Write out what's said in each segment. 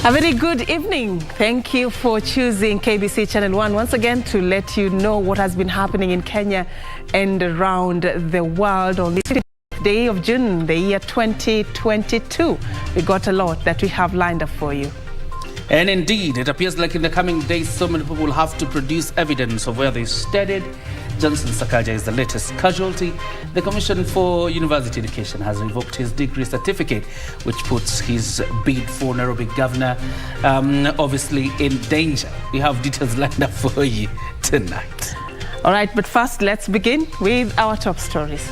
A very good evening. Thank you for choosing KBC Channel 1 once again to let you know what has been happening in Kenya and around the world on this day of June, the year 2022. We got a lot that we have lined up for you. And indeed, it appears like in the coming days, so many people will have to produce evidence of where they studied. Johnson Sakaja is the latest casualty. The Commission for University Education has revoked his degree certificate, which puts his bid for Nairobi governor obviously in danger. We have details lined up for you tonight. All right, but first, let's begin with our top stories.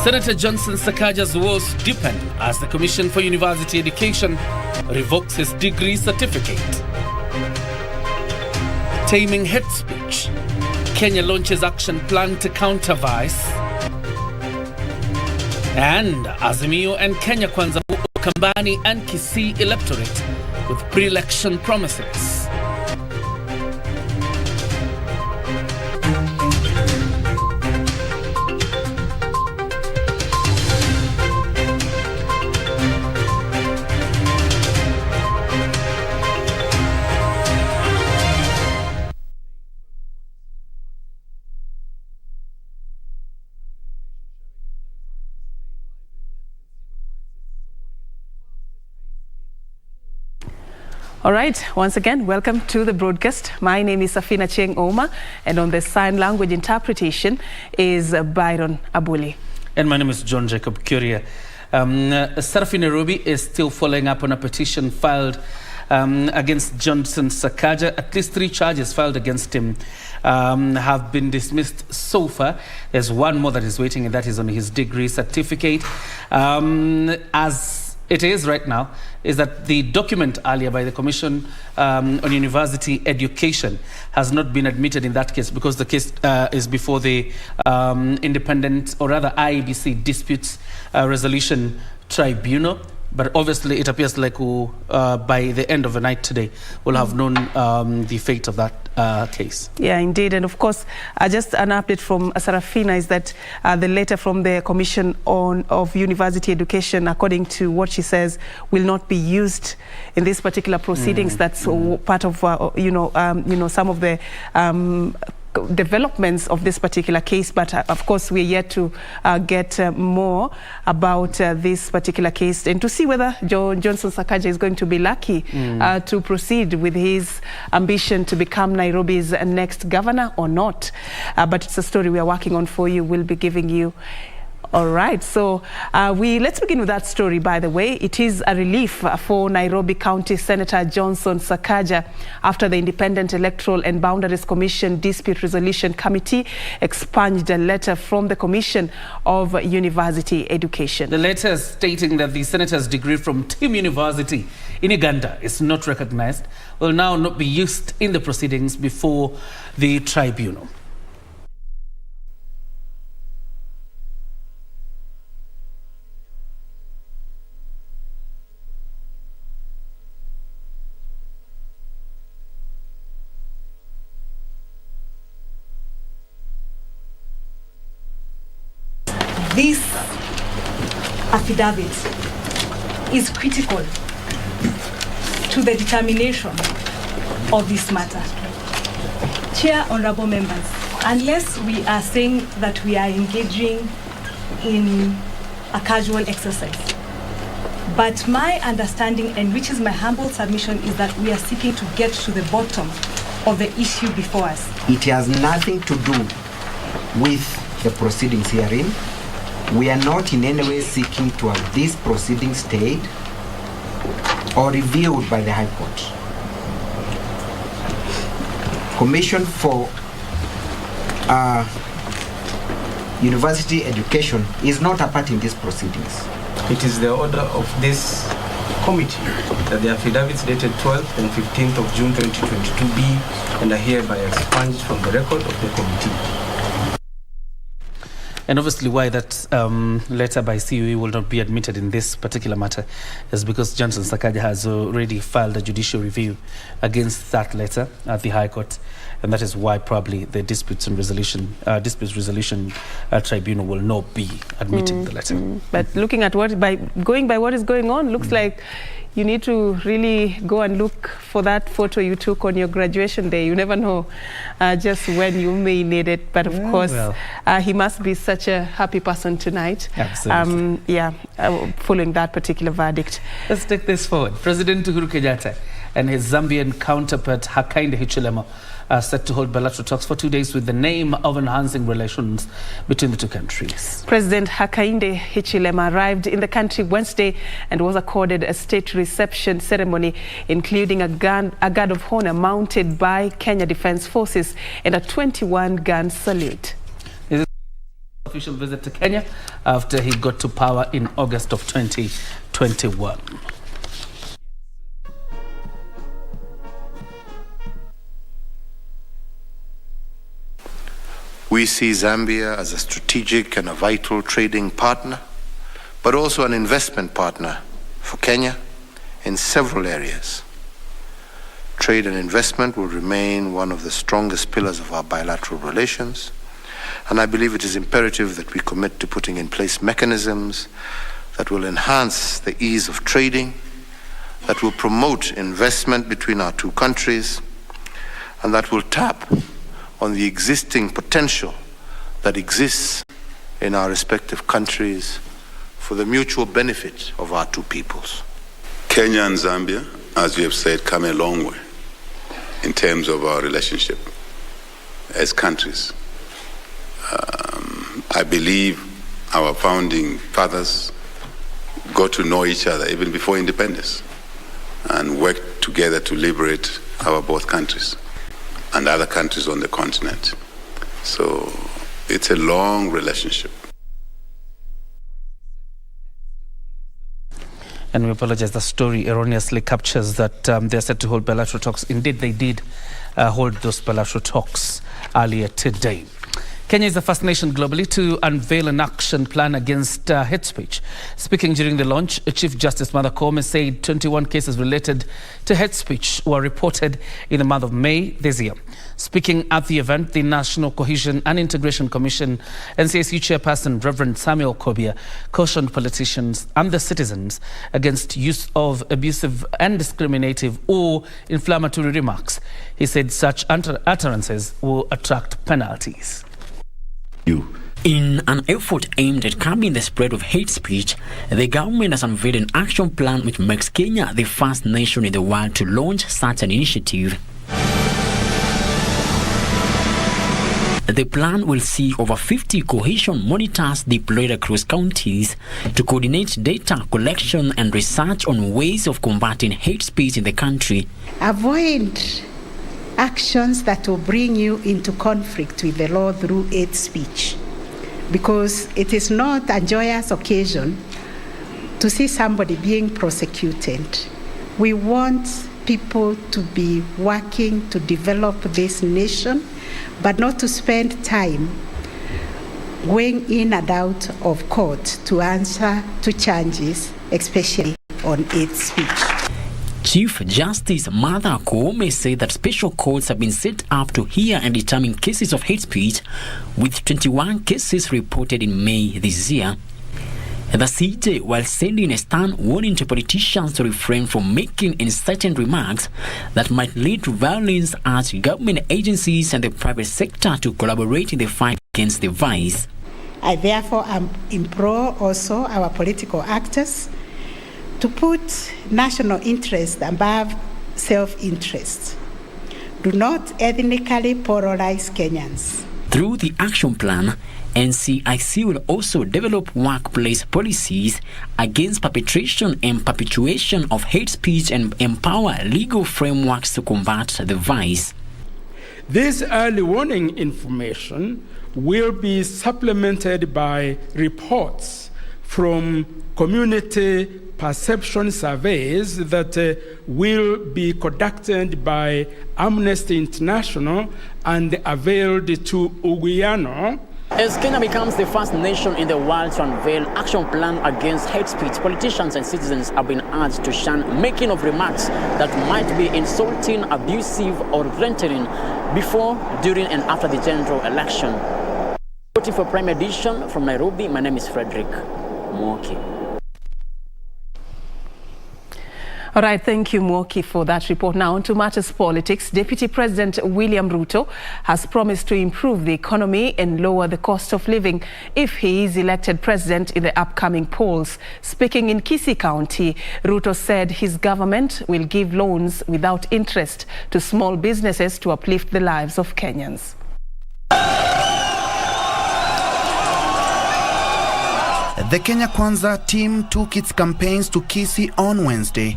Senator Johnson Sakaja's woes deepen as the Commission for University Education revokes his degree certificate. Taming hate speech. Kenya launches action plan to counter vice. And Azimio and Kenya Kwanza Kambani and Kisii electorate with pre-election promises. All right, once again, welcome to the broadcast. My name is Serfine Achieng, and on the sign language interpretation is Byron Abuli. And my name is John Jacob Kioria. Serfine Nairobi is still following up on a petition filed against Johnson Sakaja. At least 3 charges filed against him have been dismissed so far. There's one more that is waiting, and that is on his degree certificate. As it is right now, is that the document earlier by the Commission on University Education has not been admitted in that case because the case is before the independent, or rather IEBC Disputes Resolution Tribunal. But obviously it appears like by the end of the night today, we'll have known the fate of that case. Yeah, indeed. And of course, just an update from Serfine is that the letter from the Commission of University Education, according to what she says, will not be used in these particular proceedings. That's part of, some of the developments of this particular case, but of course we're yet to get more about this particular case and to see whether Johnson Sakaja is going to be lucky to proceed with his ambition to become Nairobi's next governor or not. But it's a story we are working on for you. We'll be giving you. All right, so let's begin with that story, by the way. It is a relief for Nairobi County Senator Johnson Sakaja after the Independent Electoral and Boundaries Commission Dispute Resolution Committee expunged a letter from the Commission of University Education. The letter stating that the senator's degree from Team University in Uganda is not recognized will now not be used in the proceedings before the tribunal. This affidavit is critical to the determination of this matter. Chair, honorable members, unless we are saying that we are engaging in a casual exercise, but my understanding, and which is my humble submission, is that we are seeking to get to the bottom of the issue before us. It has nothing to do with the proceedings herein. We are not in any way seeking to have these proceedings stayed or reviewed by the High Court. Commission for University Education is not a part in these proceedings. It is the order of this committee that the affidavits dated 12th and 15th of June 2022 be and are hereby expunged from the record of the committee. And obviously why that letter by CUE will not be admitted in this particular matter is because Johnson Sakaja has already filed a judicial review against that letter at the High Court, and that is why probably the disputes resolution tribunal will not be admitting the letter. But looking at going by what is going on, looks like you need to really go and look for that photo you took on your graduation day. You never know just when you may need it. But of course, he must be such a happy person tonight. Absolutely. Following that particular verdict. Let's take this forward. President Uhuru Kenyatta and his Zambian counterpart Hakainde Hichilema are set to hold bilateral talks for 2 days with the aim of enhancing relations between the two countries. President Hakainde Hichilema arrived in the country Wednesday and was accorded a state reception ceremony, including a guard of honor mounted by Kenya Defence Forces and a 21-gun salute. This is his official visit to Kenya After he got to power in August of 2021. We see Zambia as a strategic and a vital trading partner, but also an investment partner for Kenya in several areas. Trade and investment will remain one of the strongest pillars of our bilateral relations, and I believe it is imperative that we commit to putting in place mechanisms that will enhance the ease of trading, that will promote investment between our two countries, and that will tap on the existing potential that exists in our respective countries for the mutual benefit of our two peoples. Kenya and Zambia, as we have said, come a long way in terms of our relationship as countries. I believe our founding fathers got to know each other even before independence and worked together to liberate our both countries and other countries on the continent. So it's a long relationship. And we apologize, the story erroneously captures that they're set to hold bilateral talks. Indeed, they did hold those bilateral talks earlier today. Kenya is the first nation globally to unveil an action plan against hate speech. Speaking during the launch, Chief Justice Martha Koome said 21 cases related to hate speech were reported in the month of May this year. Speaking at the event, the National Cohesion and Integration Commission NCSU Chairperson Reverend Samuel Kobia cautioned politicians and the citizens against use of abusive and discriminative or inflammatory remarks. He said such utterances will attract penalties. In an effort aimed at curbing the spread of hate speech, the government has unveiled an action plan which makes Kenya the first nation in the world to launch such an initiative. The plan will see over 50 cohesion monitors deployed across counties to coordinate data collection and research on ways of combating hate speech in the country. Avoid actions that will bring you into conflict with the law through hate speech, because it is not a joyous occasion to see somebody being prosecuted. We want people to be working to develop this nation, but not to spend time going in and out of court to answer to charges, especially on hate speech. Chief Justice Martha Koome said that special courts have been set up to hear and determine cases of hate speech, with 21 cases reported in May this year. The CJ, while sending a stern warning to politicians to refrain from making uncertain remarks that might lead to violence, urged government agencies and the private sector to collaborate in the fight against the vice. I therefore implore also our political actors to put national interest above self-interest. Do not ethnically polarize Kenyans. Through the action plan, NCIC will also develop workplace policies against perpetration and perpetuation of hate speech and empower legal frameworks to combat the vice. This early warning information will be supplemented by reports from community perception surveys that will be conducted by Amnesty International and availed to Uguyano As Kenya becomes the first nation in the world to unveil action plan against hate speech, politicians and citizens have been urged to shun making of remarks that might be insulting, abusive, or threatening before, during, and after the general election. Reporting for Prime Edition from Nairobi, my name is Frederick Mwoki. All right, thank you, Mwoki, for that report. Now, on to matters politics. Deputy President William Ruto has promised to improve the economy and lower the cost of living if he is elected president in the upcoming polls. Speaking in Kisii County, Ruto said his government will give loans without interest to small businesses to uplift the lives of Kenyans. The Kenya Kwanza team took its campaigns to Kisii on Wednesday.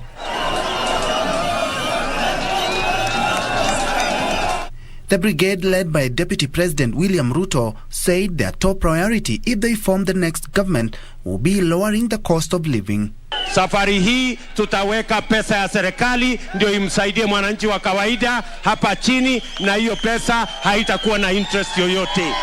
The brigade, led by Deputy President William Ruto, said their top priority if they form the next government will be lowering the cost of living. Safari hii tutaweka pesa ya serikali ndio imsaidie mwananchi wa kawaida hapa chini, na hiyo pesa haitakuwa na interest yoyote.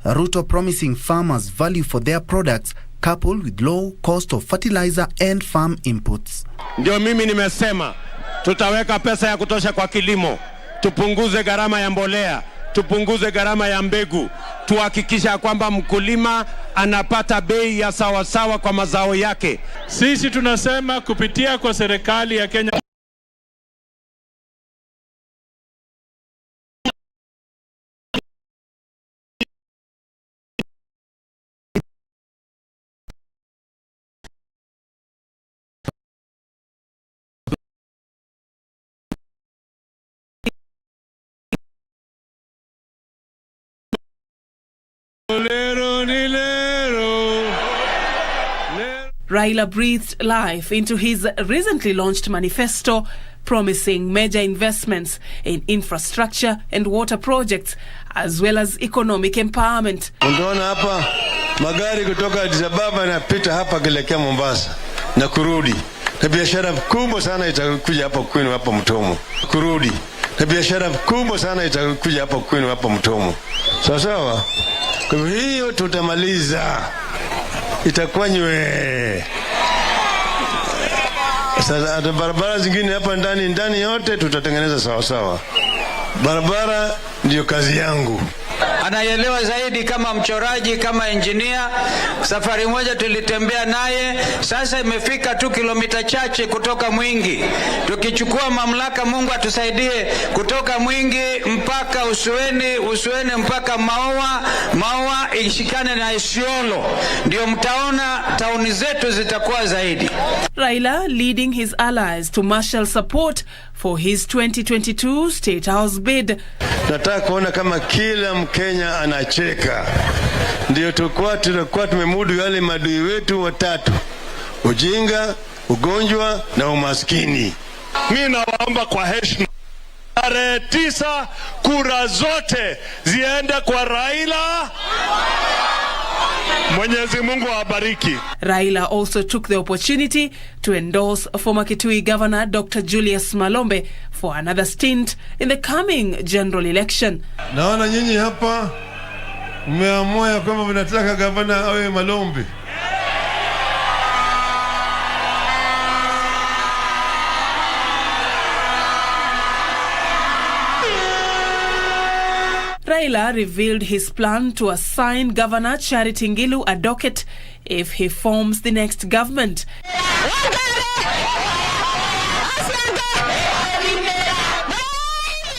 Ruto promising farmers value for their products coupled with low cost of fertilizer and farm inputs. Ndio mimi nimesema tutaweka pesa ya kutosha kwa kilimo, tupunguze gharama ya mbolea, tupunguze gharama ya mbegu, tuhakikisha kwamba mkulima anapata bei ya sawa sawa kwa mazao yake. Sisi tunasema kupitia kwa serikali ya Kenya Raila breathed life into his recently launched manifesto, promising major investments in infrastructure and water projects, as well as economic empowerment. Unaona hapa magari kutoka Adisa yanapita hapa kuelekea Mombasa na kurudi. Na biashara kubwa sana itakuja hapa kwenu hapa Mtomo. Kurudi. Na biashara kubwa sana itakuja hapa kwenu hapa Mtomo. Sawa sawa? Kwa hiyo tutamaliza. Itakuwa nywe. Sasa barabara zingine hapa ndani yote tutatengeneza sawa sawa. Barabara ndio kazi yangu. Anaelewa zaidi kama mchoraji, kama engineer. Safari moja tulitembea naye, sasa imefika tu kilomita chache kutoka Mwingi. Tukichukua mamlaka, Mungu atusaidie, kutoka Mwingi mpaka Usueni mpaka Maua ishikane na Isiolo. Ndio mtaona tauni zetu zitakuwa zaidi. Raila leading his allies to marshal support for his 2022 State House bid. Nataka kuona kama kila Mkenya anacheka. Ndio tutakuwa tumemudu yale madui wetu watatu: ujinga, ugonjwa na umaskini. Mimi nawaomba kwa heshima, tarehe 9 kura zote ziende kwa Raila. Mwenyezi Mungu awabariki. Raila also took the opportunity to endorse former Kitui Governor Dr. Julius Malombe for another stint in the coming general election. Naona nyinyi hapa mmeamua ya kwamba mnataka gavana awe Malombe. Raila revealed his plan to assign Governor Charity Ngilu a docket if he forms the next government.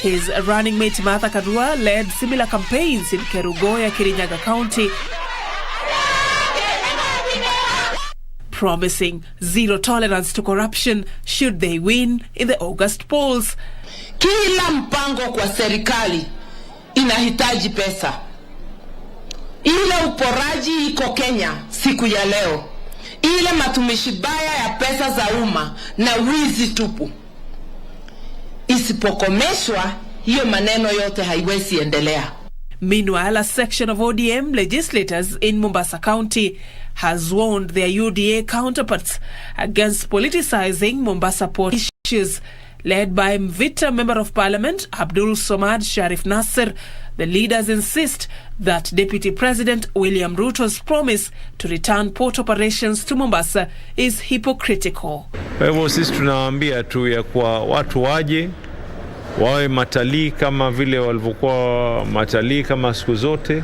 His running mate Martha Karua led similar campaigns in Kerugoya, Kirinyaga County, promising zero tolerance to corruption should they win in the August polls. Kila mpango kwa serikali inahitaji pesa. Ile uporaji iko Kenya siku ya leo. Ile matumishi baya ya pesa za umma na wizi tupu. Isipokomeshwa, hiyo maneno yote haiwezi endelea. Meanwhile, a section of ODM legislators in Mombasa County has warned their UDA counterparts against politicizing Mombasa port issues. Led by Mvita Member of Parliament Abdul Somad Sharif Nasser, The leaders insist that Deputy President William Ruto's promise to return port operations to Mombasa is hypocritical. Kwa hivyo sisi tunawaambia tu ya kwa watu waje wawe matalii kama vile walivyokuwa matalii kama siku zote.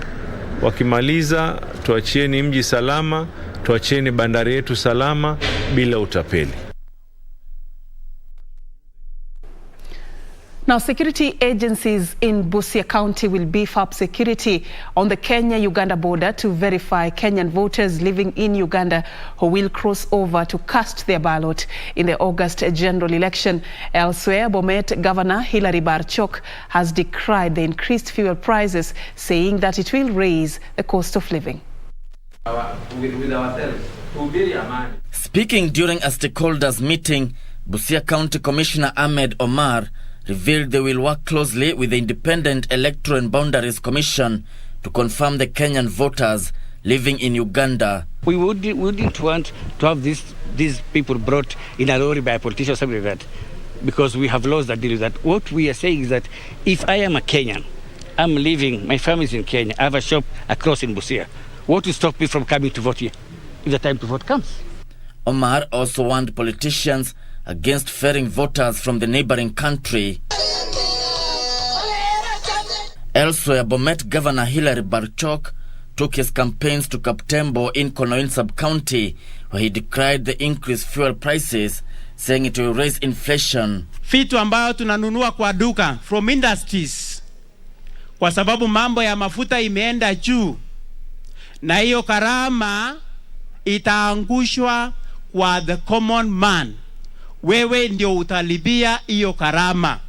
Wakimaliza tuachieni mji salama, tuachieni bandari yetu salama bila utapeli. Now, security agencies in Busia County will beef up security on the Kenya-Uganda border to verify Kenyan voters living in Uganda who will cross over to cast their ballot in the August general election. Elsewhere, Bomet Governor Hilary Barchok has decried the increased fuel prices, saying that it will raise the cost of living. Speaking during a stakeholders meeting, Busia County Commissioner Ahmed Omar revealed they will work closely with the Independent Electoral and Boundaries Commission to confirm the Kenyan voters living in Uganda. We wouldn't want to have these people brought in a lorry by a politician or something like that, because we have laws that deal with that. What we are saying is that if I am a Kenyan, I'm living, my family is in Kenya, I have a shop across in Busia, what will stop me from coming to vote here if the time to vote comes? Omar also warned politicians against ferrying voters from the neighboring country. Elsewhere, Bomet Governor Hilary Barchok took his campaigns to Kaptembo in Konoin sub-county, where he decried the increased fuel prices, saying it will raise inflation. Vitu ambayo tunanunua kwa duka from industries, kwa sababu mambo ya mafuta imeenda juu, na hiyo karama itaangushwa kwa the common man. Wewe ndio utalibia hiyo karama.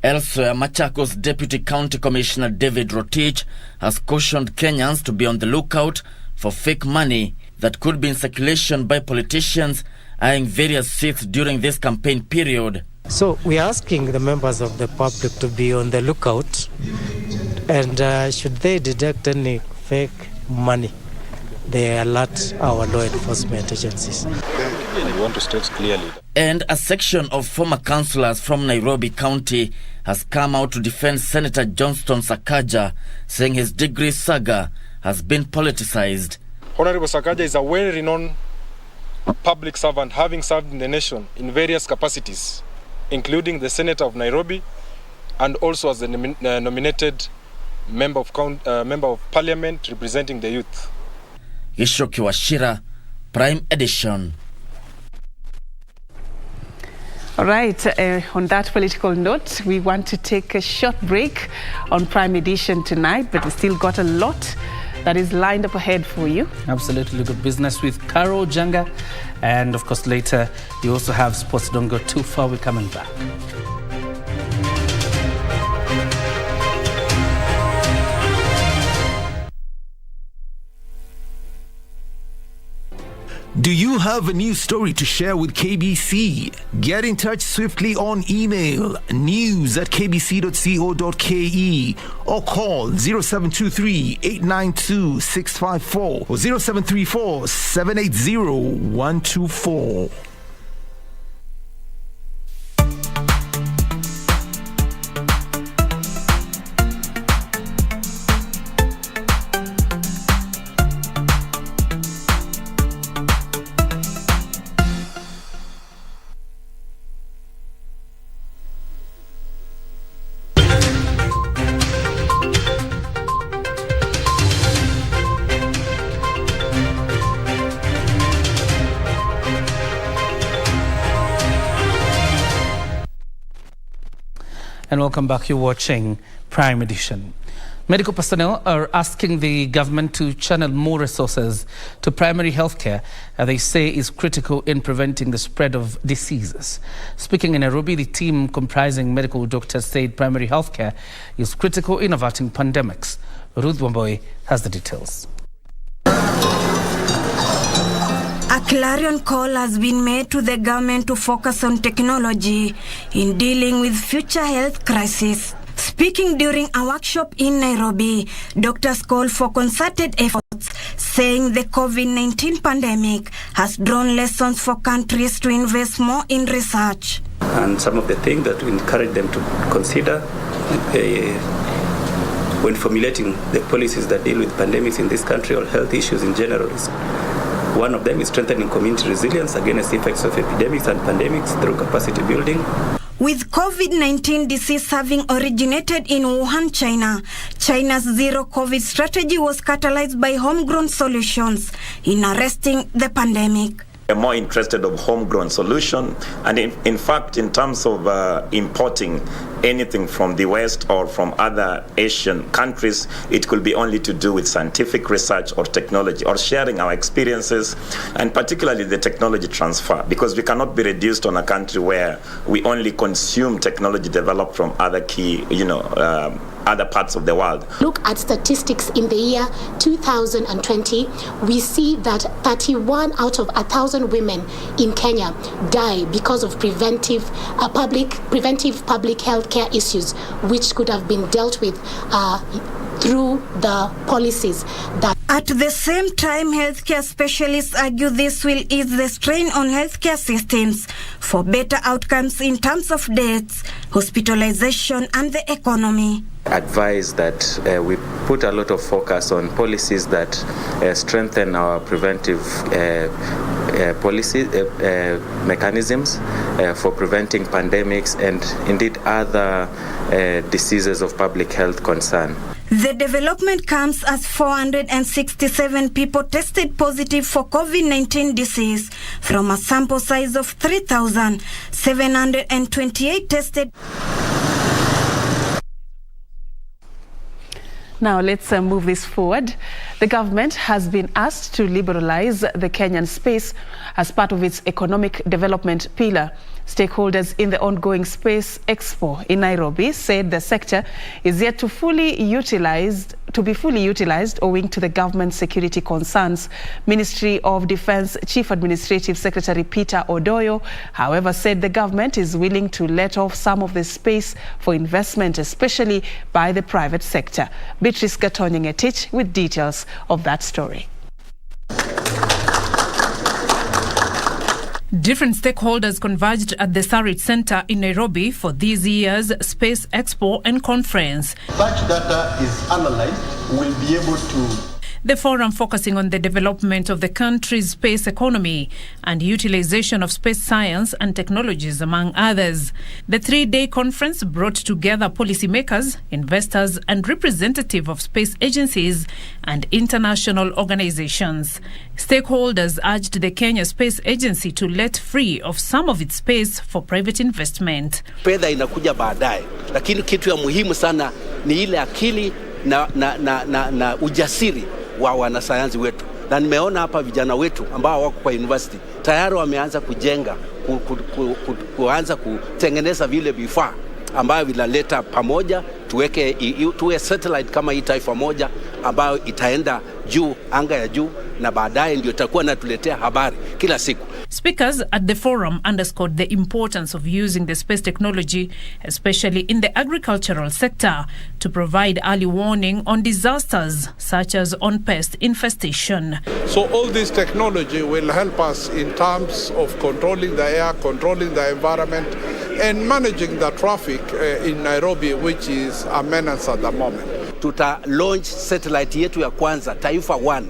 Elsewhere, Machakos Deputy County Commissioner David Rotich has cautioned Kenyans to be on the lookout for fake money that could be in circulation by politicians eyeing various seats during this campaign period. So we are asking the members of the public to be on the lookout, and should they detect any fake money, they alert our law enforcement agencies. We want to state clearly. And a section of former councillors from Nairobi County has come out to defend Senator Johnston Sakaja, saying his degree saga has been politicized. Honorable Sakaja is a well-renowned public servant, having served in the nation in various capacities, including the Senator of Nairobi and also as the nominated member of Parliament representing the youth. Ishoki Washira, Prime Edition. All right, on that political note, we want to take a short break on Prime Edition tonight, but we still got a lot that is lined up ahead for you. Absolutely good business with Carol Janga, and of course later you also have Sports. Don't go too far, we're coming back. Do you have a news story to share with KBC? Get in touch swiftly on email news@kbc.co.ke or call 0723-892-654 or 0734-780-124. And welcome back. You're watching Prime Edition. Medical personnel are asking the government to channel more resources to primary healthcare, they say is critical in preventing the spread of diseases. Speaking in Nairobi, the team comprising medical doctors said primary healthcare is critical in averting pandemics. Ruth Wamboi has the details. A clarion call has been made to the government to focus on technology in dealing with future health crises. Speaking during a workshop in Nairobi, doctors called for concerted efforts, saying the COVID-19 pandemic has drawn lessons for countries to invest more in research. And some of the things that we encourage them to consider when formulating the policies that deal with pandemics in this country or health issues in general. One of them is strengthening community resilience against the effects of epidemics and pandemics through capacity building. With COVID-19 disease having originated in Wuhan, China, China's zero-COVID strategy was catalyzed by homegrown solutions in arresting the pandemic. We're more interested of homegrown solution, and in fact, in terms of importing anything from the West or from other Asian countries, it could be only to do with scientific research or technology or sharing our experiences, and particularly the technology transfer, because we cannot be reduced on a country where we only consume technology developed from other key, other parts of the world. Look at statistics in the year 2020, we see that 31 out of 1,000 women in Kenya die because of preventive public health care issues, which could have been dealt with through the policies that. At the same time, healthcare specialists argue this will ease the strain on healthcare systems for better outcomes in terms of deaths, hospitalization, and the economy. Advise that we put a lot of focus on policies that strengthen our preventive policy mechanisms for preventing pandemics and indeed other diseases of public health concern. The development comes as 467 people tested positive for COVID-19 disease from a sample size of 3,728 tested. Now let's move this forward. The government has been asked to liberalize the Kenyan space as part of its economic development pillar. Stakeholders in the ongoing Space Expo in Nairobi said the sector is yet to be fully utilized owing to the government's security concerns. Ministry of Defense Chief Administrative Secretary Peter Odoyo, however, said the government is willing to let off some of the space for investment, especially by the private sector. Beatrice Gatonye-Ngetich with details of that story. Different stakeholders converged at the Sarit Center in Nairobi for this year's Space Expo and Conference. Such data is analyzed, we'll be able to. The forum focusing on the development of the country's space economy and utilization of space science and technologies, among others. The three-day conference brought together policymakers, investors, and representatives of space agencies and international organizations. Stakeholders urged the Kenya Space Agency to let free of some of its space for private investment. Fedha inakuja baadaye, lakini kitu ya muhimu sana ni ile akili na ujasiri wa wanasayansi wetu. Na nimeona hapa vijana wetu ambao wako kwa university tayari wameanza kujenga, kuanza kutengeneza vile vifaa ambayo vinaleta pamoja, tuwe satellite kama hii taifa moja ambayo itaenda juu, anga ya juu, na baadaye ndio itakuwa natuletea habari kila siku. Speakers at the forum underscored the importance of using the space technology, especially in the agricultural sector, to provide early warning on disasters such as on pest infestation. So all this technology will help us in terms of controlling the air, controlling the environment, and managing the traffic in Nairobi, which is a menace at the moment. Tuta launch satellite yetu ya kwanza, Taifa 1,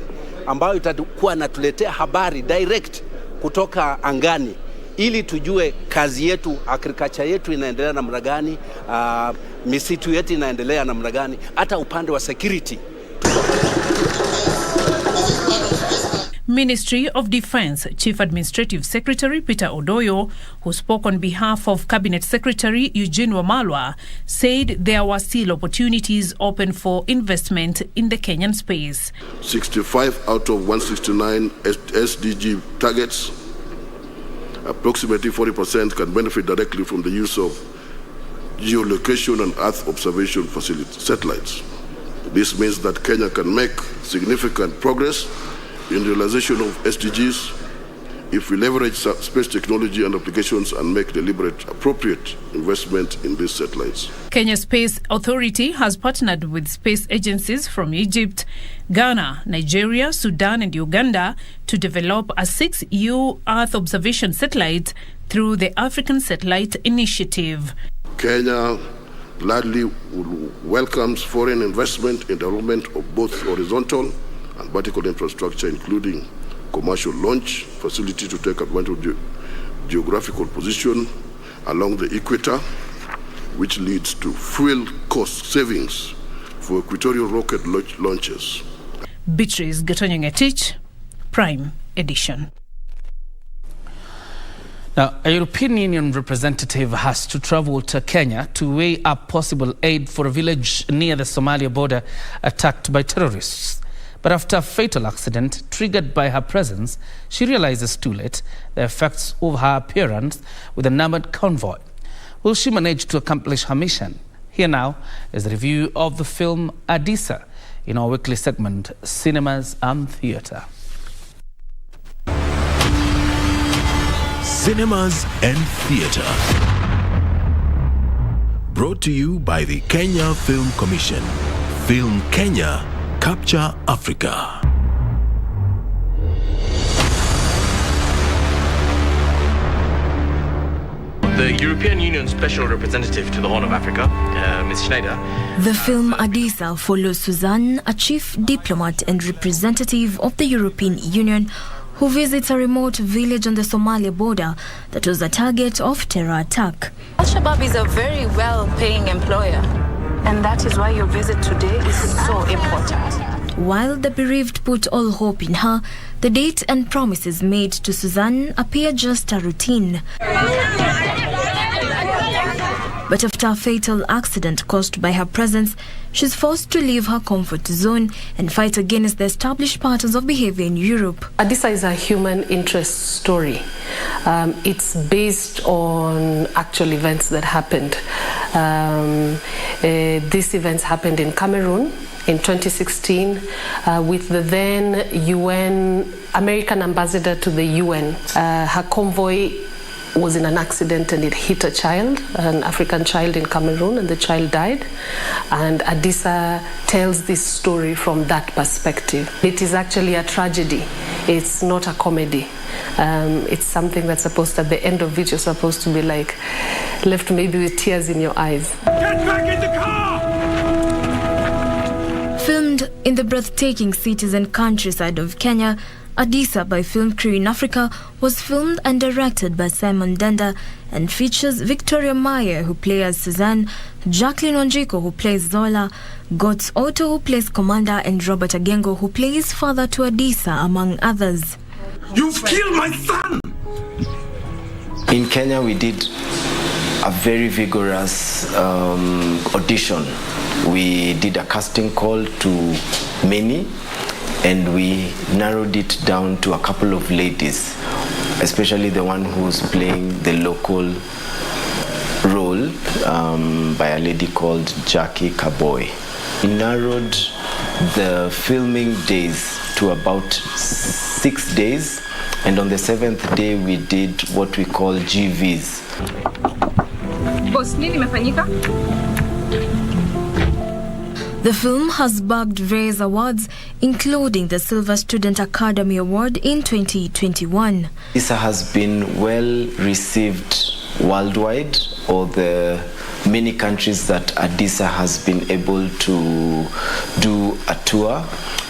ambayo itakuwa natuletea habari direct kutoka angani, ili tujue kazi yetu, agriculture yetu inaendelea namna gani, misitu yetu inaendelea namna gani, hata upande wa security. Ministry of Defense Chief Administrative Secretary Peter Odoyo, who spoke on behalf of Cabinet Secretary Eugene Wamalwa, said there were still opportunities open for investment in the Kenyan space. 65 out of 169 SDG targets, approximately 40% can benefit directly from the use of geolocation and Earth observation satellites. This means that Kenya can make significant progress in realization of SDGs if we leverage space technology and applications and make deliberate, appropriate investment in these satellites. Kenya Space Authority has partnered with space agencies from Egypt, Ghana, Nigeria, Sudan, and Uganda to develop a 6U Earth observation satellite through the African Satellite Initiative. Kenya gladly welcomes foreign investment in development of both horizontal and vertical infrastructure, including commercial launch facility to take advantage of geographical position along the equator, which leads to fuel cost savings for equatorial rocket launches. Beatrice Gatonyengetich, Prime Edition. Now, a European Union representative has to travel to Kenya to weigh up possible aid for a village near the Somalia border attacked by terrorists. But after a fatal accident triggered by her presence, she realizes too late the effects of her appearance with a numbered convoy. Will she manage to accomplish her mission? Here now is a review of the film Adisa in our weekly segment, Cinemas and Theatre. Cinemas and Theatre. Brought to you by the Kenya Film Commission. Film Kenya, Capture Africa. The European Union Special Representative to the Horn of Africa, Ms. Schneider. The film Adisa follows Suzanne, a chief diplomat and representative of the European Union, who visits a remote village on the Somalia border that was a target of terror attack. Al-Shabaab is a very well-paying employer, and that is why your visit today is so important. While the bereaved put all hope in her, the date and promises made to Suzanne appear just a routine. But after a fatal accident caused by her presence, she's forced to leave her comfort zone and fight against the established patterns of behavior in Europe. Adisa is a human interest story. It's based on actual events that happened. These events happened in Cameroon in 2016 with the then American ambassador to the UN. Her convoy was in an accident and it hit a child, an African child in Cameroon, and the child died. And Adisa tells this story from that perspective. It is actually a tragedy. It's not a comedy. It's something that's supposed to, at the end of it, you're supposed to be like, left maybe with tears in your eyes. Get back in the car! Filmed in the breathtaking cities and countryside of Kenya, Adisa by Film Crew in Africa was filmed and directed by Simon Denda and features Victoria Meyer, who plays Suzanne, Jacqueline Onjiko, who plays Zola, Gots Otto, who plays Commander, and Robert Agengo, who plays father to Adisa, among others. You've killed my son! In Kenya, we did a very vigorous audition. We did a casting call to many, and we narrowed it down to a couple of ladies, especially the one who's playing the local role by a lady called Jackie Kaboy. We narrowed the filming days to about 6 days, and on the 7th day we did what we call GVs. Boss, nini imefanyika? The film has bagged various awards, including the Silver Student Academy Award in 2021. Adisa has been well received worldwide, or the many countries that Adisa has been able to do a tour.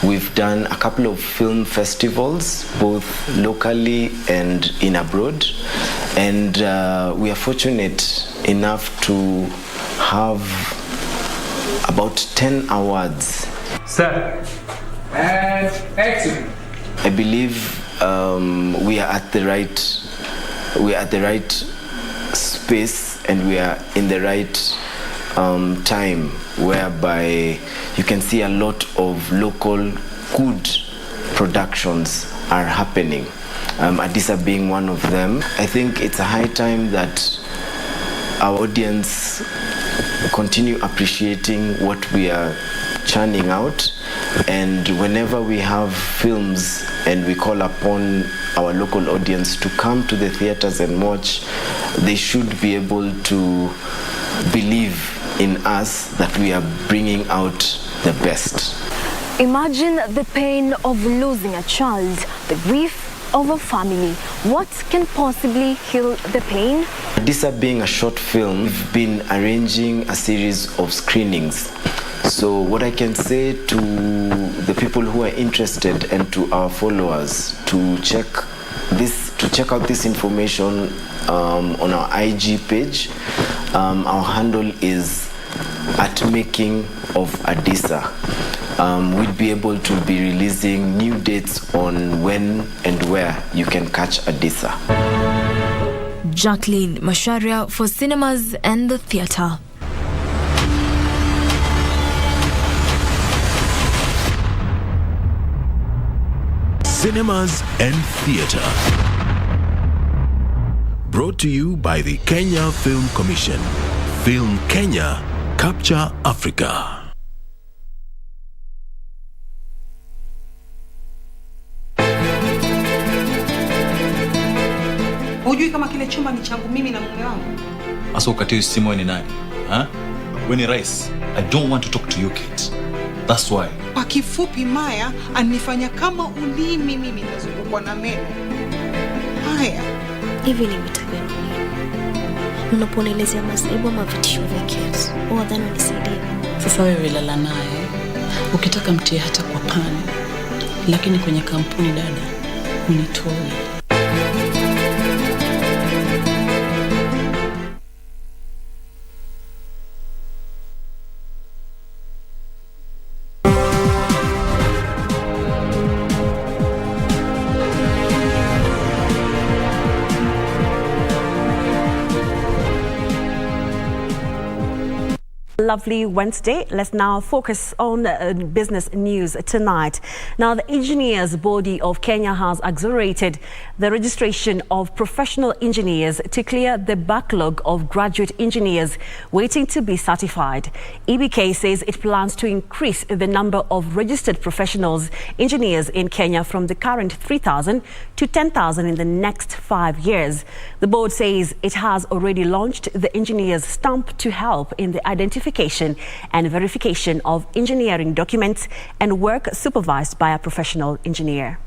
We've done a couple of film festivals, both locally and in abroad, and we are fortunate enough to have about 10 awards. Sir, and action. I believe we are at the right space, and we are in the right time, whereby you can see a lot of local good productions are happening. Adisa being one of them. I think it's a high time that our audience continue appreciating what we are churning out, and whenever we have films and we call upon our local audience to come to the theaters and watch, they should be able to believe in us that we are bringing out the best. Imagine the pain of losing a child, the grief of a family. What can possibly heal the pain? Adisa being a short film, we've been arranging a series of screenings. So what I can say to the people who are interested and to our followers to check out this information on our IG page. Our handle is @making_of_Adisa. We'll be able to be releasing new dates on when and where you can catch Adisa. Jacqueline Masharia for Cinemas and the Theatre. Cinemas and Theatre. Brought to you by the Kenya Film Commission. Film Kenya, Capture Africa. Hujui kama kile chumba ni changu mimi na mume wangu? Asa ukatiwe simu ni nani? Wewe ni rais. I don't want to talk to you kids. That's why. Kwa kifupi Maya anifanya kama ulimi mimi nazungukwa na meno. Haya. Hivi ni vitabia nini? Unaponelezea masaibu ama vitisho vya kids. Wadhani unisaidie. Sasa wewe lala naye. Ukitaka mtie hata kwa pani. Lakini kwenye kampuni dada unitoi. Lovely Wednesday. Let's now focus on business news tonight. Now, the Engineers Body of Kenya has accelerated the registration of professional engineers to clear the backlog of graduate engineers waiting to be certified. EBK says it plans to increase the number of registered professionals engineers in Kenya from the current 3,000 to 10,000 in the next 5 years. The board says it has already launched the engineers stamp to help in the identification and verification of engineering documents and work supervised by a professional engineer.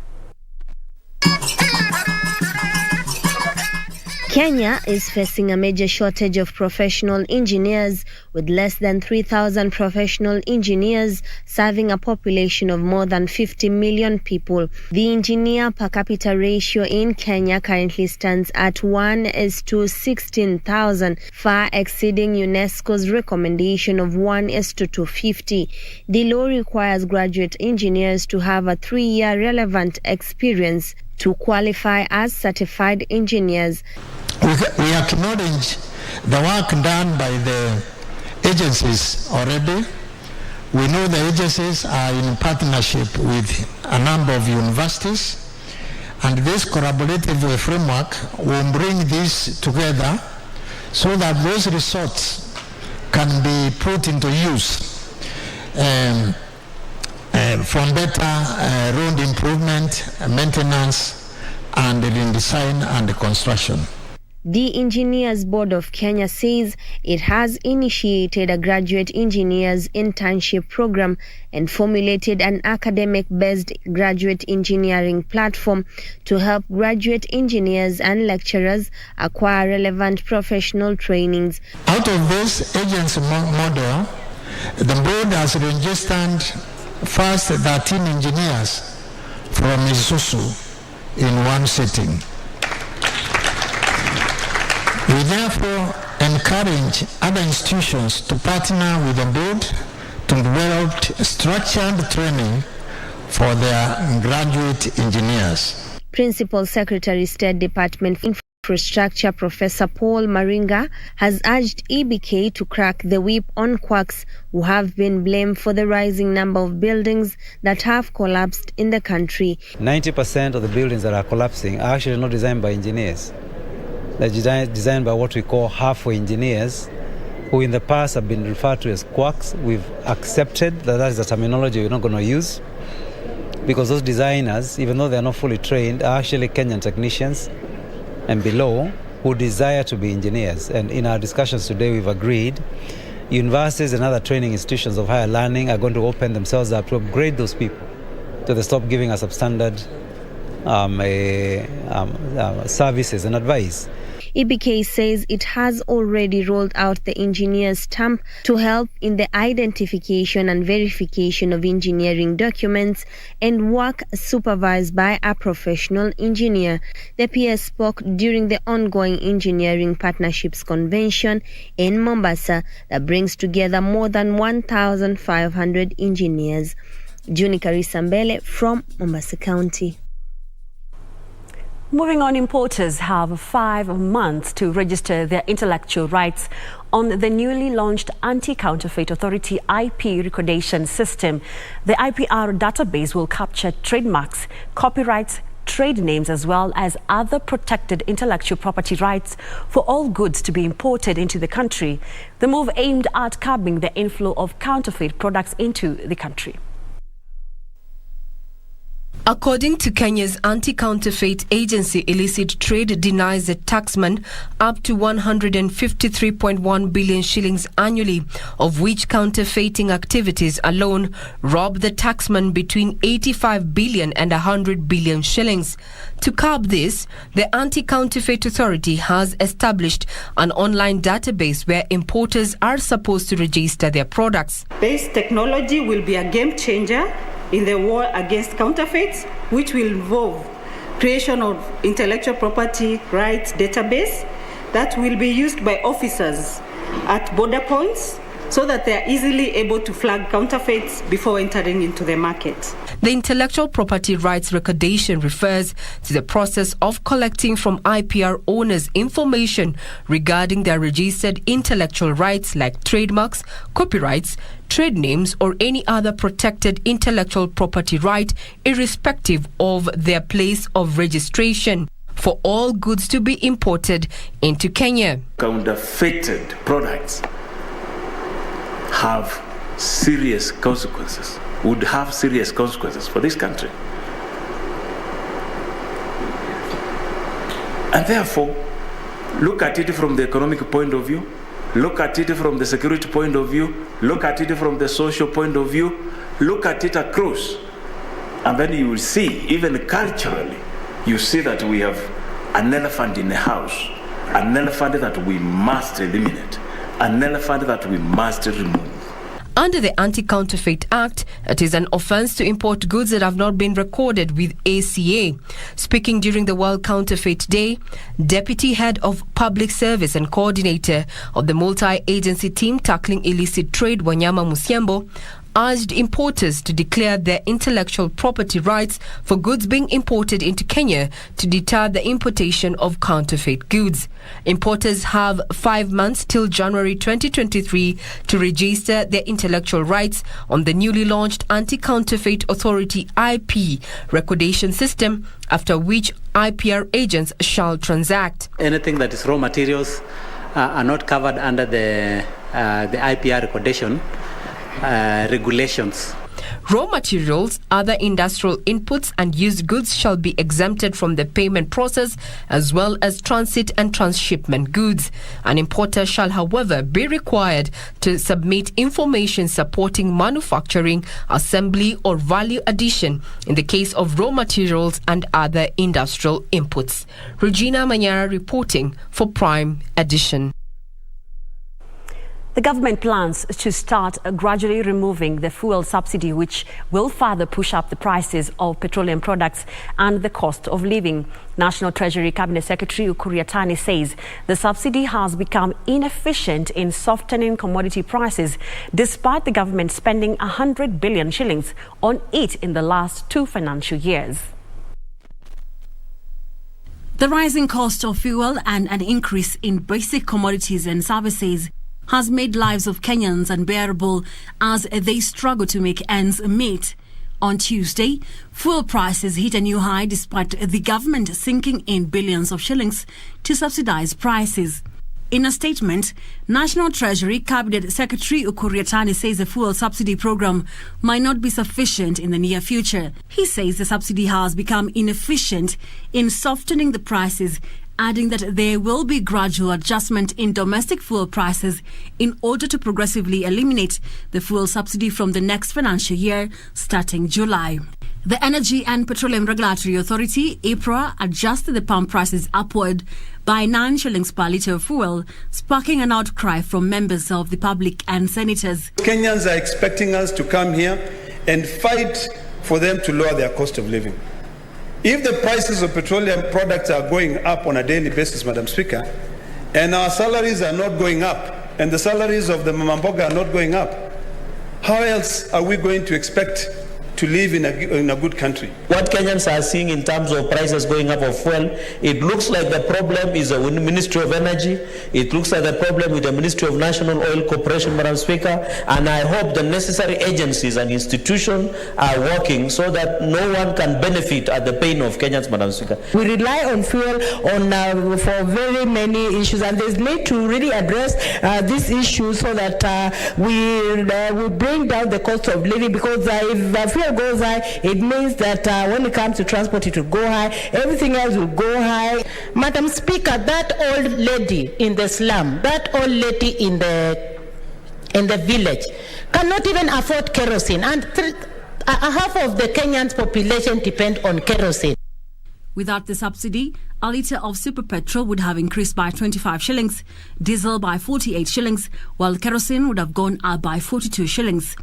Kenya is facing a major shortage of professional engineers, with less than 3,000 professional engineers serving a population of more than 50 million people. The engineer per capita ratio in Kenya currently stands at 1:16,000, far exceeding UNESCO's recommendation of 1:250. The law requires graduate engineers to have a 3-year relevant experience to qualify as certified engineers. We acknowledge the work done by the agencies already. We know the agencies are in partnership with a number of universities, and this collaborative framework will bring this together so that those resources can be put into use from better road improvement, maintenance, and in design and construction. The Engineers Board of Kenya says it has initiated a graduate engineers internship program and formulated an academic-based graduate engineering platform to help graduate engineers and lecturers acquire relevant professional trainings. Out of this agency model, the board has registered first 13 engineers from Isuzu in one sitting. We therefore encourage other institutions to partner with the board to develop structured training for their graduate engineers. Principal Secretary, State Department Infrastructure Professor Paul Maringa has urged EBK to crack the whip on quacks who have been blamed for the rising number of buildings that have collapsed in the country. 90% of the buildings that are collapsing are actually not designed by engineers. They're designed by what we call halfway engineers, who in the past have been referred to as quacks. We've accepted that is a terminology we're not going to use, because those designers, even though they're not fully trained, are actually Kenyan technicians and below who desire to be engineers. And in our discussions today, we've agreed universities and other training institutions of higher learning are going to open themselves up to upgrade those people, so they stop giving us substandard services and advice. IEBC says it has already rolled out the engineer's stamp to help in the identification and verification of engineering documents and work supervised by a professional engineer. The PS spoke during the ongoing Engineering Partnerships Convention in Mombasa that brings together more than 1,500 engineers. Juni Karisambele from Mombasa County. Moving on, importers have 5 months to register their intellectual rights on the newly launched Anti-Counterfeit Authority IP recordation system. The IPR database will capture trademarks, copyrights, trade names, as well as other protected intellectual property rights for all goods to be imported into the country. The move aimed at curbing the inflow of counterfeit products into the country. According to Kenya's anti-counterfeit agency, illicit trade denies the taxman up to 153.1 billion shillings annually, of which counterfeiting activities alone rob the taxman between 85 billion and 100 billion shillings. To curb this, the Anti-Counterfeit Authority has established an online database where importers are supposed to register their products. This technology will be a game changer in the war against counterfeits, which will involve creation of intellectual property rights database that will be used by officers at border points so that they are easily able to flag counterfeits before entering into the market. The intellectual property rights recordation refers to the process of collecting from IPR owners information regarding their registered intellectual rights like trademarks, copyrights, trade names, or any other protected intellectual property right, irrespective of their place of registration, for all goods to be imported into Kenya. Counterfeited products have serious consequences, would have serious consequences for this country. And therefore, look at it from the economic point of view, look at it from the security point of view, look at it from the social point of view, look at it across. And then you will see, even culturally, you see that we have an elephant in the house, an elephant that we must eliminate, an elephant that we must remove. Under the Anti-Counterfeit Act, it is an offence to import goods that have not been recorded with ACA. Speaking during the World Counterfeit Day, Deputy Head of Public Service and Coordinator of the multi-agency team tackling illicit trade, Wanyama Musiambo, urged importers to declare their intellectual property rights for goods being imported into Kenya to deter the importation of counterfeit goods. Importers have 5 months till January 2023 to register their intellectual rights on the newly launched Anti-Counterfeit Authority IP recordation system, after which IPR agents shall transact. Anything that is raw materials are not covered under the IPR recordation regulations. Raw materials, other industrial inputs and used goods shall be exempted from the payment process, as well as transit and transshipment goods. An importer shall, however, be required to submit information supporting manufacturing, assembly or value addition in the case of raw materials and other industrial inputs. Regina Manyara reporting for Prime Edition. The government plans to start gradually removing the fuel subsidy, which will further push up the prices of petroleum products and the cost of living. National Treasury Cabinet Secretary Kioria says the subsidy has become inefficient in softening commodity prices, despite the government spending 100 billion shillings on it in the last 2 financial years. The rising cost of fuel and an increase in basic commodities and services has made lives of Kenyans unbearable as they struggle to make ends meet. On Tuesday, fuel prices hit a new high despite the government sinking in billions of shillings to subsidize prices. In a statement, National Treasury Cabinet Secretary Kioria says the fuel subsidy program might not be sufficient in the near future. He says the subsidy has become inefficient in softening the prices, adding that there will be gradual adjustment in domestic fuel prices in order to progressively eliminate the fuel subsidy from the next financial year, starting July. The Energy and Petroleum Regulatory Authority, EPRA, adjusted the pump prices upward by 9 shillings per litre of fuel, sparking an outcry from members of the public and senators. Kenyans are expecting us to come here and fight for them to lower their cost of living. If the prices of petroleum products are going up on a daily basis, Madam Speaker, and our salaries are not going up, and the salaries of the Mamamboga are not going up, how else are we going to expect to live in a good country? What Kenyans are seeing in terms of prices going up of fuel, it looks like the problem is the Ministry of Energy. It looks like the problem with the Ministry of National Oil Corporation, Madam Speaker, and I hope the necessary agencies and institutions are working so that no one can benefit at the pain of Kenyans, Madam Speaker. We rely on fuel for very many issues, and there's need to really address this issue so that we bring down the cost of living, because if fuel goes high, it means that when it comes to transport, it will go high. Everything else will go high. Madam Speaker, that old lady in the slum, that old lady in the village cannot even afford kerosene, and half of the Kenyan population depend on kerosene. Without the subsidy, a litre of super petrol would have increased by 25 shillings, diesel by 48 shillings, while kerosene would have gone up by 42 shillings.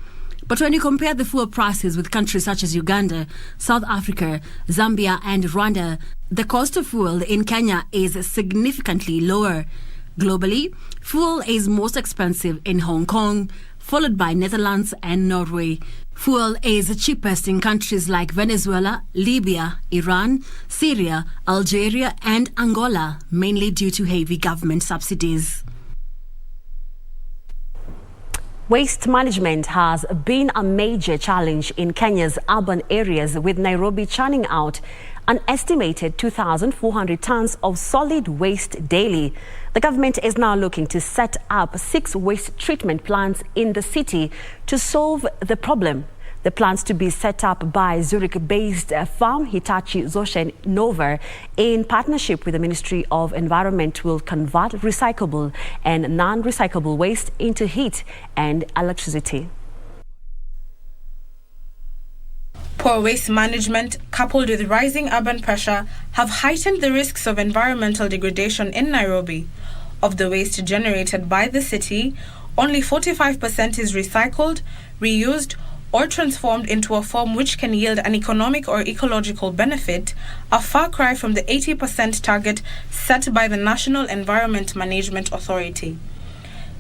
But when you compare the fuel prices with countries such as Uganda, South Africa, Zambia and Rwanda, the cost of fuel in Kenya is significantly lower. Globally, fuel is most expensive in Hong Kong, followed by Netherlands and Norway. Fuel is cheapest in countries like Venezuela, Libya, Iran, Syria, Algeria and Angola, mainly due to heavy government subsidies. Waste management has been a major challenge in Kenya's urban areas, with Nairobi churning out an estimated 2,400 tons of solid waste daily. The government is now looking to set up 6 waste treatment plants in the city to solve the problem. The plants to be set up by Zurich-based firm Hitachi Zosen Nova in partnership with the Ministry of Environment will convert recyclable and non-recyclable waste into heat and electricity. Poor waste management, coupled with rising urban pressure, have heightened the risks of environmental degradation in Nairobi. Of the waste generated by the city, only 45% is recycled, reused, or transformed into a form which can yield an economic or ecological benefit, a far cry from the 80% target set by the National Environment Management Authority.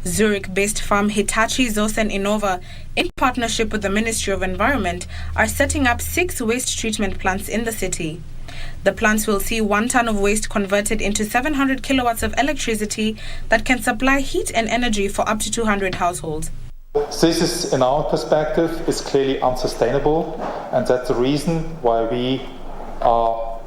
Zurich-based firm Hitachi Zosen Innova, in partnership with the Ministry of Environment, are setting up 6 waste treatment plants in the city. The plants will see 1 ton of waste converted into 700 kilowatts of electricity that can supply heat and energy for up to 200 households. This is, in our perspective, is clearly unsustainable, and that's the reason why we are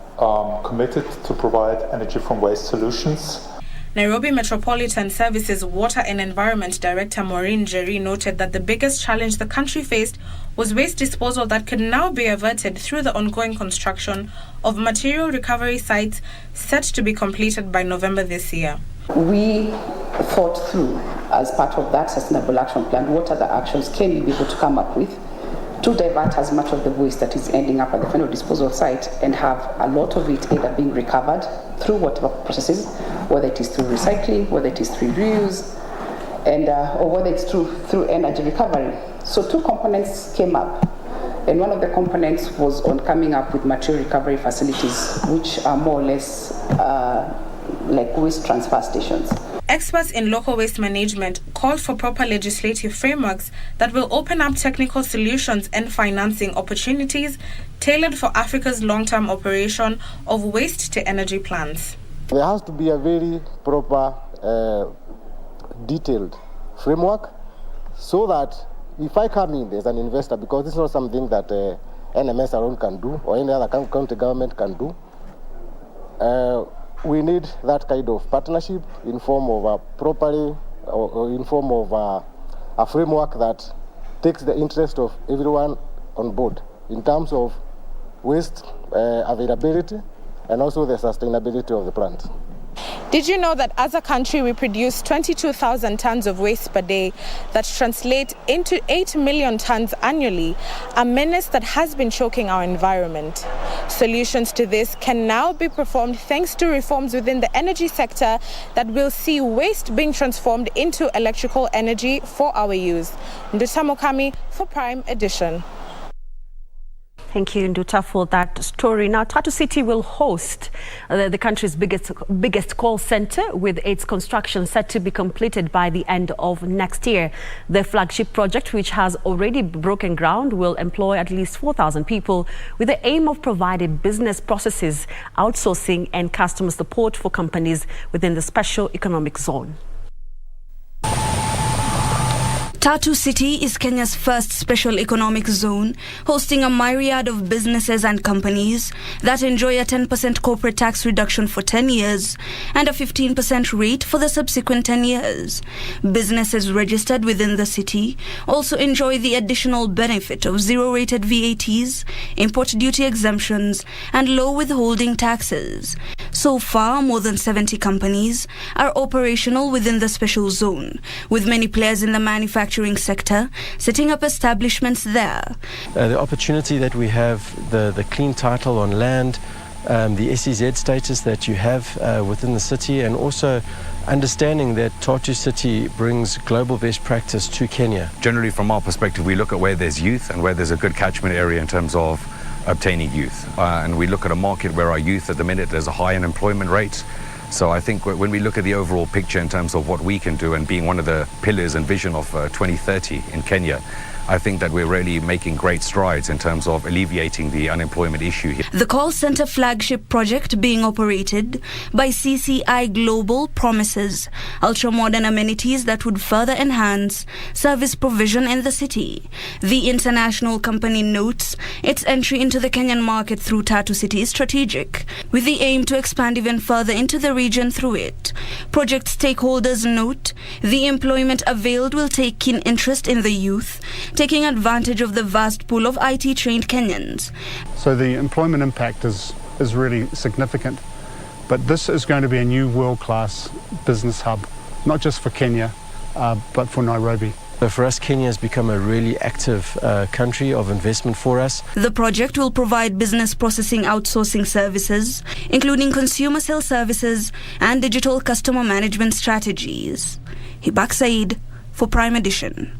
committed to provide energy from waste solutions. Nairobi Metropolitan Services Water and Environment Director Maureen Jerry noted that the biggest challenge the country faced was waste disposal that could now be averted through the ongoing construction of material recovery sites set to be completed by November this year. We thought through, as part of that sustainable action plan, what other actions can we be able to come up with to divert as much of the waste that is ending up at the final disposal site and have a lot of it either being recovered through whatever processes, whether it is through recycling, whether it is through reuse, and or whether it's through energy recovery. So 2 components came up, and one of the components was on coming up with material recovery facilities, which are more or less like waste transfer stations. Experts in local waste management called for proper legislative frameworks that will open up technical solutions and financing opportunities tailored for Africa's long-term operation of waste-to-energy plants. There has to be a very proper, detailed framework so that if I come in as an investor, because this is not something that NMS alone can do or any other county government can do, we need that kind of partnership in form of a framework that takes the interest of everyone on board in terms of waste availability and also the sustainability of the plant. Did you know that as a country we produce 22,000 tons of waste per day that translate into 8 million tons annually, a menace that has been choking our environment? Solutions to this can now be performed thanks to reforms within the energy sector that will see waste being transformed into electrical energy for our use. Nduta Mokami for Prime Edition. Thank you, Nduta, for that story. Now, Tatu City will host the country's biggest call center, with its construction set to be completed by the end of next year. The flagship project, which has already broken ground, will employ at least 4,000 people with the aim of providing business processes, outsourcing and customer support for companies within the special economic zone. Tatu City is Kenya's first special economic zone, hosting a myriad of businesses and companies that enjoy a 10% corporate tax reduction for 10 years and a 15% rate for the subsequent 10 years. Businesses registered within the city also enjoy the additional benefit of zero-rated VATs, import duty exemptions, and low withholding taxes. So far, more than 70 companies are operational within the special zone, with many players in the manufacturing sector setting up establishments there. The opportunity that we have, the clean title on land, the SEZ status that you have within the city, and also understanding that Tatu City brings global best practice to Kenya. Generally, from our perspective, we look at where there's youth and where there's a good catchment area in terms of obtaining youth. And we look at a market where our youth at the minute, there's a high unemployment rate. So I think when we look at the overall picture in terms of what we can do and being one of the pillars and vision of 2030 in Kenya, I think that we're really making great strides in terms of alleviating the unemployment issue here. The call center flagship project being operated by CCI Global promises ultra-modern amenities that would further enhance service provision in the city. The international company notes its entry into the Kenyan market through Tatu City is strategic, with the aim to expand even further into the region through it. Project stakeholders note the employment availed will take keen interest in the youth, taking advantage of the vast pool of IT-trained Kenyans. So the employment impact is really significant, but this is going to be a new world-class business hub, not just for Kenya, but for Nairobi. So for us, Kenya has become a really active country of investment for us. The project will provide business processing outsourcing services, including consumer sales services and digital customer management strategies. Hibak Said for Prime Edition.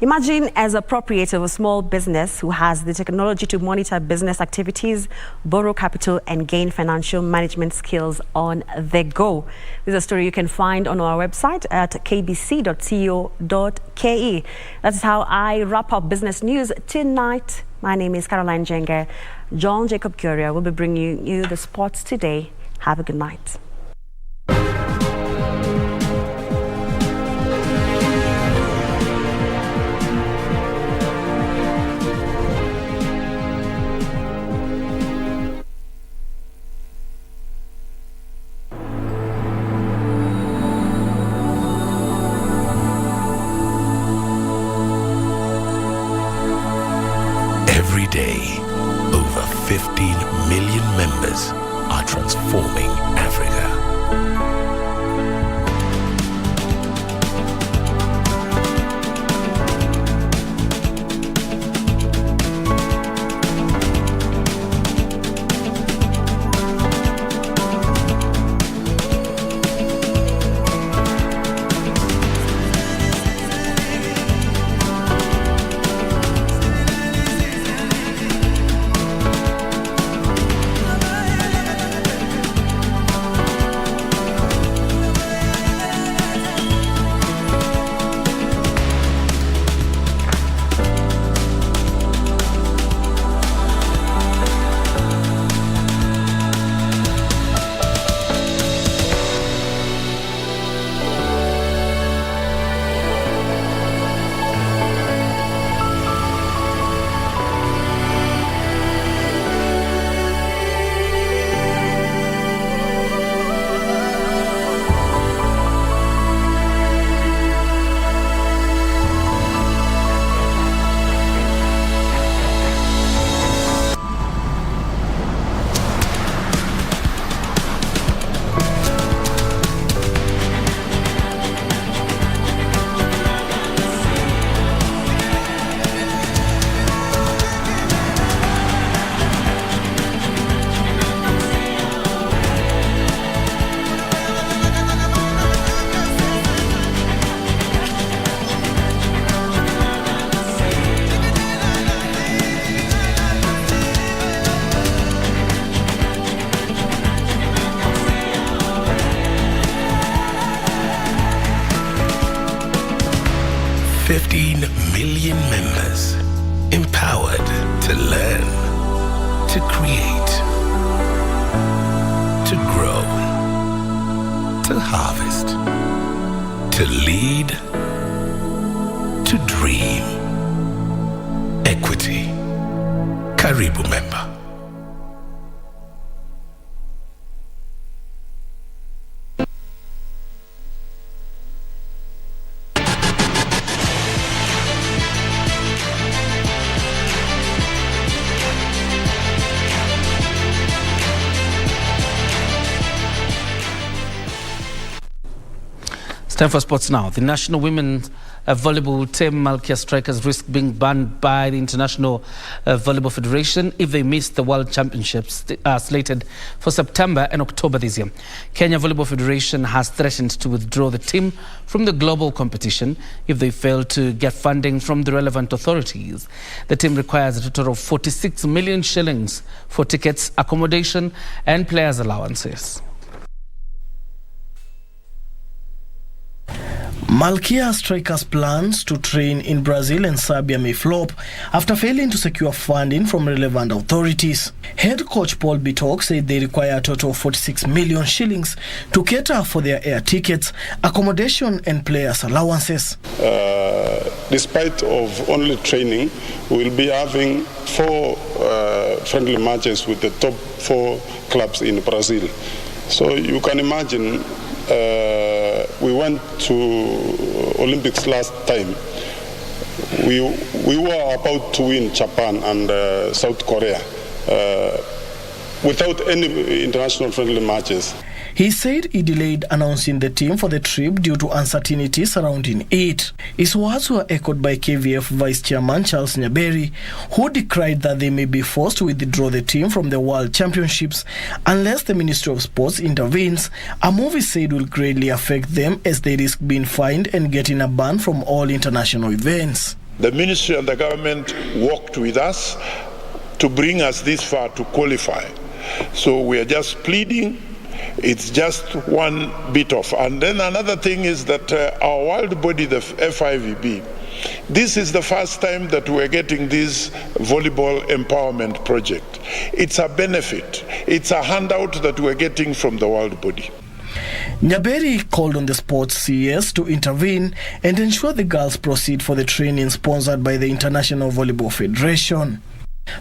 Imagine as a proprietor of a small business who has the technology to monitor business activities, borrow capital and gain financial management skills on the go. This is a story you can find on our website at kbc.co.ke. That's how I wrap up business news tonight. My name is Caroline Jenga. John Jacob Kioria will be bringing you the sports today. Have a good night. Every day, over 15 million members are transforming Africa. To create, to grow, to harvest, to lead, to dream. Equity. Karibu member. It's time for sports now. The national women's volleyball team, Malkia Strikers, risk being banned by the International Volleyball Federation if they miss the World Championships slated for September and October this year. Kenya Volleyball Federation has threatened to withdraw the team from the global competition if they fail to get funding from the relevant authorities. The team requires a total of 46 million shillings for tickets, accommodation and players' allowances. Malkia Strikers' plans to train in Brazil and Serbia may flop after failing to secure funding from relevant authorities. Head coach Paul Bitok said they require a total of 46 million shillings to cater for their air tickets, accommodation and players' allowances. Despite of only training, we will be having 4 friendly matches with the top 4 clubs in Brazil. So you can imagine we went to Olympics last time. We were about to win Japan and South Korea without any international friendly matches. He said he delayed announcing the team for the trip due to uncertainty surrounding it. His words were echoed by KVF Vice Chairman Charles Nyaberi, who decried that they may be forced to withdraw the team from the World Championships unless the Ministry of Sports intervenes, a move he said will greatly affect them as they risk being fined and getting a ban from all international events. The Ministry and the government worked with us to bring us this far to qualify. So we are just pleading. It's just one bit of. And then another thing is that our world body, the FIVB, this is the first time that we're getting this volleyball empowerment project. It's a benefit. It's a handout that we're getting from the world body. Nyaberi called on the sports CS to intervene and ensure the girls proceed for the training sponsored by the International Volleyball Federation.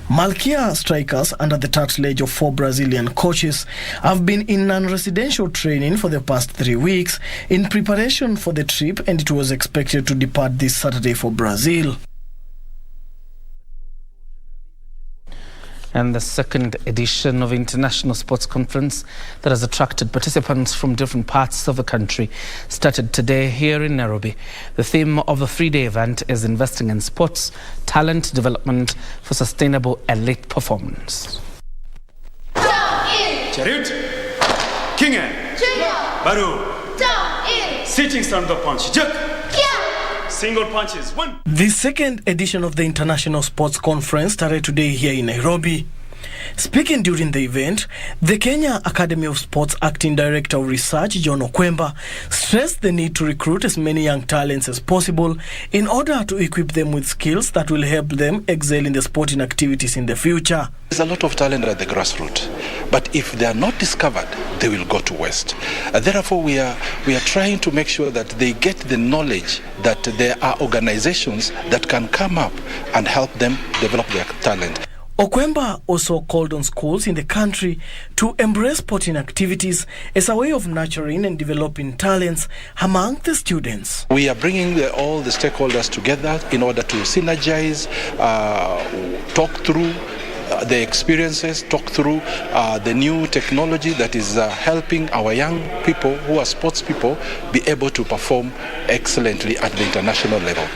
Malkia Strikers, under the tutelage of 4 Brazilian coaches, have been in non-residential training for the past 3 weeks in preparation for the trip, and it was expected to depart this Saturday for Brazil. And the second edition of International Sports Conference that has attracted participants from different parts of the country started today here in Nairobi. The theme of the 3-day event is investing in sports, talent development for sustainable elite performance. Charut, Kinga, Baru, sitting stand up punch, single punches, 1. The second edition of the International Sports Conference started today here in Nairobi. Speaking during the event, the Kenya Academy of Sports Acting Director of Research, John Okwemba, stressed the need to recruit as many young talents as possible in order to equip them with skills that will help them excel in the sporting activities in the future. There's a lot of talent at the grassroots, but if they are not discovered, they will go to waste. Therefore, we are trying to make sure that they get the knowledge that there are organizations that can come up and help them develop their talent. Okwemba also called on schools in the country to embrace sporting activities as a way of nurturing and developing talents among the students. We are bringing all the stakeholders together in order to synergize, talk through the experiences, talk through the new technology that is helping our young people who are sports people be able to perform excellently at the international level.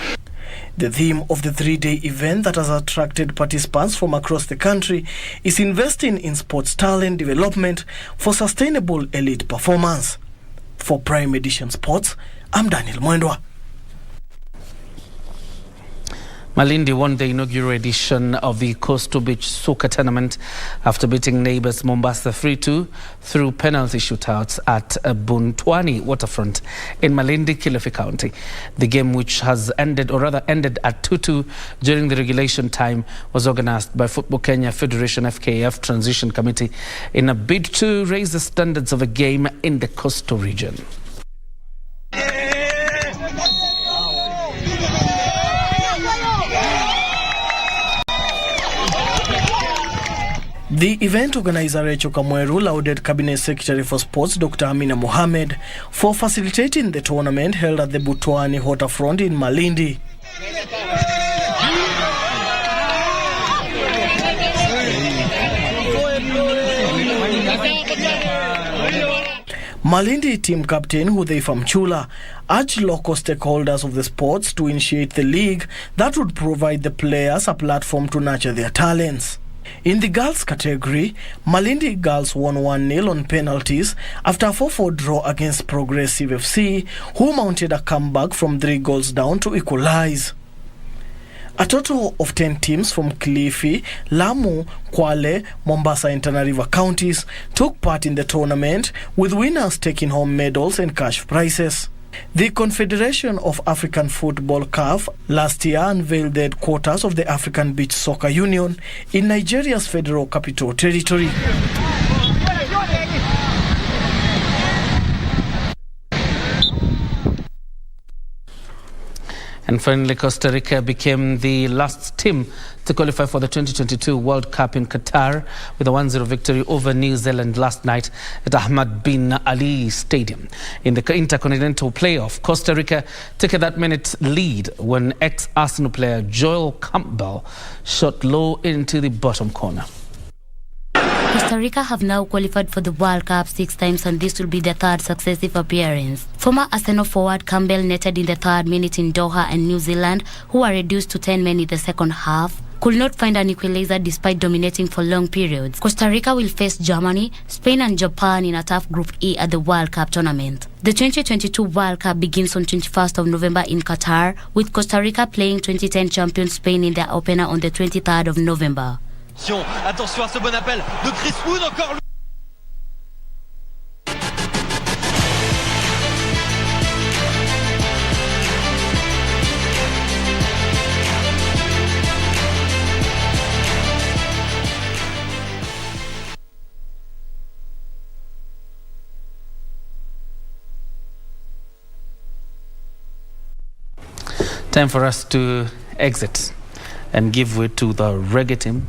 The theme of the 3-day event that has attracted participants from across the country is investing in sports talent development for sustainable elite performance. For Prime Edition Sports, I'm Daniel Mwendwa. Malindi won the inaugural edition of the Coastal Beach Soccer Tournament after beating neighbours Mombasa 3-2 through penalty shootouts at Buntwani Waterfront in Malindi, Kilifi County. The game, which has ended at 2-2 during the regulation time, was organised by Football Kenya Federation FKF Transition Committee in a bid to raise the standards of a game in the coastal region. The event organizer Rachel Kamweru lauded Cabinet Secretary for Sports Dr. Amina Mohamed for facilitating the tournament held at the Buntwani Waterfront in Malindi. Malindi team captain Hudhaifa Mchula urged local stakeholders of the sports to initiate the league that would provide the players a platform to nurture their talents. In the girls category, Malindi girls won 1-0 on penalties after a 4-4 draw against Progressive FC, who mounted a comeback from 3 goals down to equalize. A total of 10 teams from Kilifi, Lamu, Kwale, Mombasa and Tana River counties took part in the tournament, with winners taking home medals and cash prizes. The Confederation of African Football (CAF) last year unveiled the headquarters of the African Beach Soccer Union in Nigeria's Federal Capital Territory. And finally, Costa Rica became the last team to qualify for the 2022 World Cup in Qatar with a 1-0 victory over New Zealand last night at Ahmad bin Ali Stadium. In the Intercontinental Playoff, Costa Rica took a that-minute lead when ex-Arsenal player Joel Campbell shot low into the bottom corner. Costa Rica have now qualified for the World Cup 6 times, and this will be their 3rd successive appearance. Former Arsenal forward Campbell netted in the 3rd minute in Doha, and New Zealand, who were reduced to 10 men in the second half, could not find an equalizer despite dominating for long periods. Costa Rica will face Germany, Spain and Japan in a tough Group E at the World Cup tournament. The 2022 World Cup begins on 21st of November in Qatar, with Costa Rica playing 2010 champion Spain in their opener on the 23rd of November. Attention à ce bon appel de Chris Wood, encore lui. Time for us to exit and give way to the reggae team.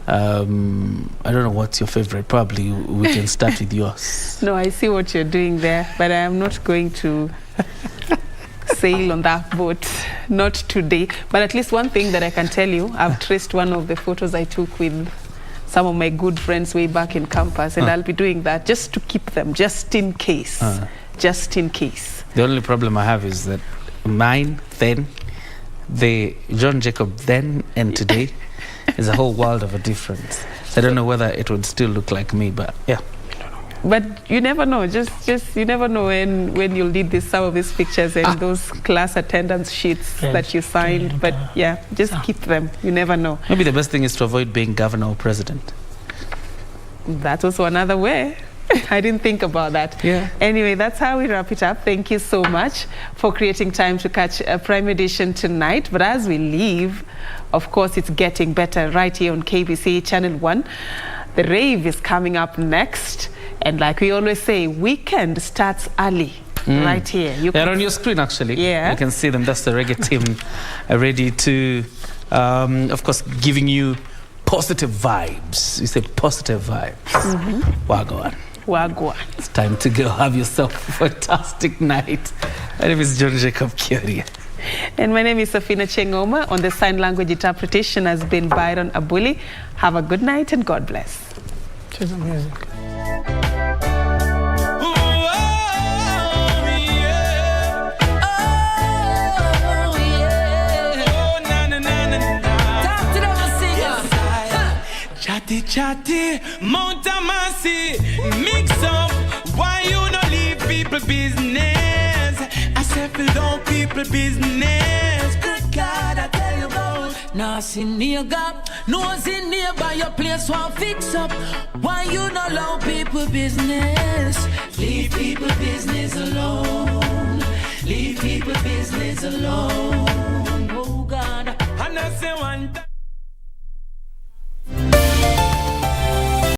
I don't know what's your favorite. Probably we can start with yours. No, I see what you're doing there, but I am not going to sail on that boat. Not today. But at least one thing that I can tell you, I've traced one of the photos I took with some of my good friends way back in campus, and I'll be doing that just to keep them, just in case. Just in case. The only problem I have is that mine then, the John Jacob then and today is a whole world of a difference. So I don't know whether it would still look like me, but yeah. But you never know. Just you never know when you'll need some of these pictures and those class attendance sheets that you signed. But yeah, just keep them. You never know. Maybe the best thing is to avoid being governor or president. That's also another way. I didn't think about that. Yeah. Anyway, that's how we wrap it up. Thank you so much for creating time to catch a Prime Edition tonight. But as we leave, of course, it's getting better right here on KBC Channel 1. The rave is coming up next. And like we always say, weekend starts early. Right here. They're on your screen, actually. Yeah. You can see them. That's the reggae team ready to, of course, giving you positive vibes. You say positive vibes. Wagwan. Wagwan. It's time to go have yourself a fantastic night. My name is John Jacob Kioria. And my name is Serfine Chengoma. On the sign language interpretation has been Byron Abuli. Have a good night and God bless. Choose the music. Chatty, Mount Amasi, mix up. Why you not leave people business? I said, don't people business. Good God, I tell you. Nah, see nigga, nose in nearby your place won't fix up. Why you not allow people business? Leave people business alone. Leave people business alone.